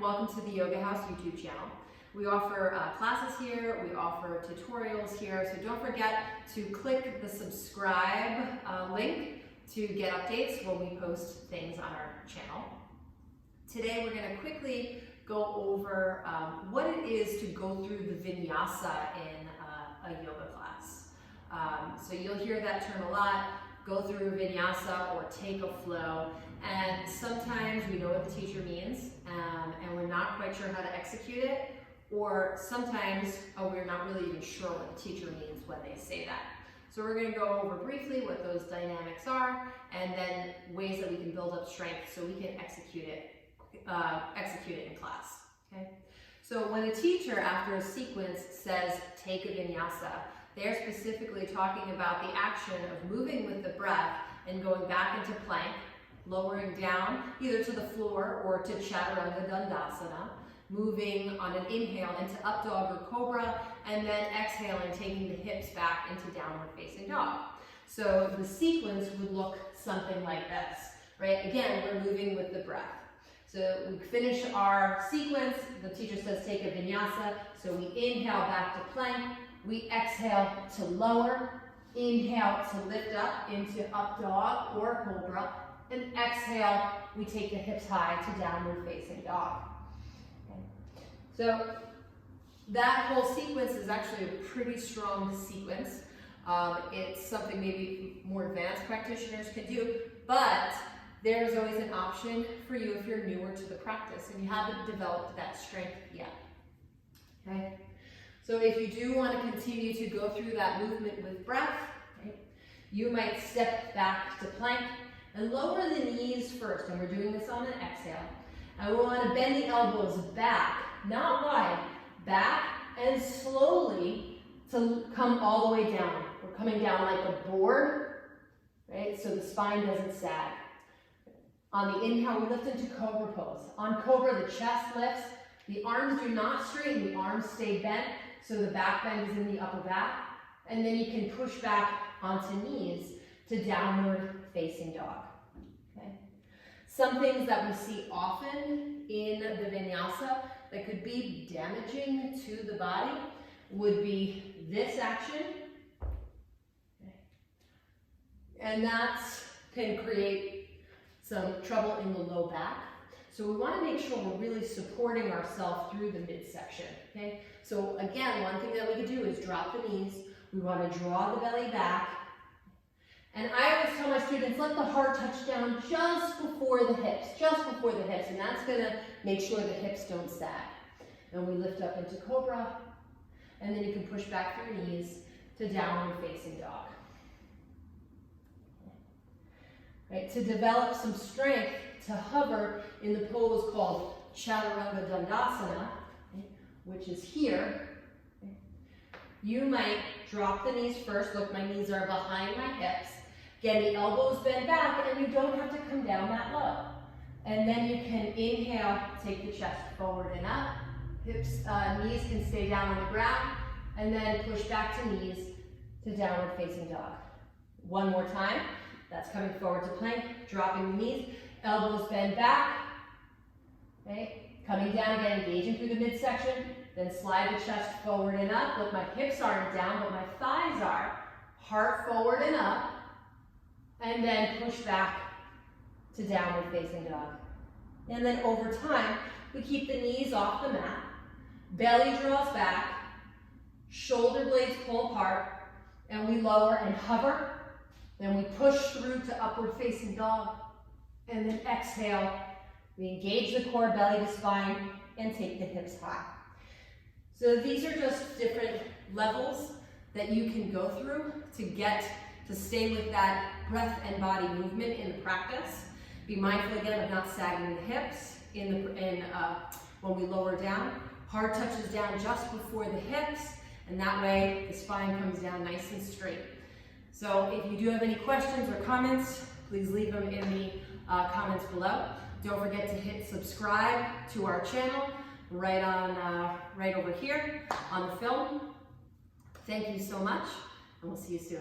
welcome to the Yoga House YouTube channel. We offer classes here, we offer tutorials here, so don't forget to click the subscribe link to get updates when we post things on our channel. Today we're going to quickly go over what it is to go through the Vinyasa in a yoga class. So you'll hear that term a lot, go through a Vinyasa or take a flow, and sometimes we know what the teacher means and we're not quite sure how to execute it, or sometimes we're not really even sure what the teacher means when they say that. So we're going to go over briefly what those dynamics are and then ways that we can build up strength so we can execute it in class. Okay? So when a teacher after a sequence says take a Vinyasa, they're specifically talking about the action of moving with the breath and going back into plank, lowering down either to the floor or to Chaturanga Dandasana, moving on an inhale into up dog or cobra, and then exhaling, taking the hips back into downward facing dog. So the sequence would look something like this, right? Again, we're moving with the breath. So we finish our sequence, the teacher says take a Vinyasa, so we inhale back to plank, we exhale to lower, inhale to lift up into up dog or cobra, and exhale, we take the hips high to downward facing dog. Okay. So that whole sequence is actually a pretty strong sequence. It's something maybe more advanced practitioners can do, but there's always an option for you if you're newer to the practice and you haven't developed that strength yet. Okay? So if you do want to continue to go through that movement with breath, right, you might step back to plank and lower the knees first, and we're doing this on an exhale. And we want to bend the elbows back, not wide, back, and slowly to come all the way down. We're coming down like a board, right, so the spine doesn't sag. On the inhale, we lift into cobra pose. On cobra, the chest lifts, the arms do not straighten, the arms stay bent, so the back bend is in the upper back, and then you can push back onto knees to downward facing dog. Okay? Some things that we see often in the Vinyasa that could be damaging to the body would be this action, okay, and that can create some trouble in the low back. So we want to make sure we're really supporting ourselves through the midsection. Okay? So again, one thing that we could do is drop the knees. We want to draw the belly back. And I always tell my students, let the heart touch down just before the hips, and that's going to make sure the hips don't sag. And we lift up into cobra, and then you can push back your knees to downward facing dog. Right, to develop some strength, to hover in the pose called Chaturanga Dandasana, okay, which is here. Okay. You might drop the knees first. Look, my knees are behind my hips. Again, the elbows bend back, and you don't have to come down that low. And then you can inhale, take the chest forward and up. Hips, knees can stay down on the ground, and then push back to knees to downward facing dog. One more time. That's coming forward to plank, dropping the knees, elbows bend back, okay? Coming down again, engaging through the midsection, then slide the chest forward and up. Look, my hips aren't down, but my thighs are. Heart forward and up, and then push back to downward facing dog. And then over time, we keep the knees off the mat, belly draws back, shoulder blades pull apart, and we lower and hover. Then we push through to upward facing dog, and then exhale. We engage the core, belly to spine, and take the hips high. So these are just different levels that you can go through to stay with that breath and body movement in the practice. Be mindful again of not sagging the hips when we lower down. Heart touches down just before the hips, and that way the spine comes down nice and straight. So if you do have any questions or comments, please leave them in the comments below. Don't forget to hit subscribe to our channel right over here on the film. Thank you so much, and we'll see you soon.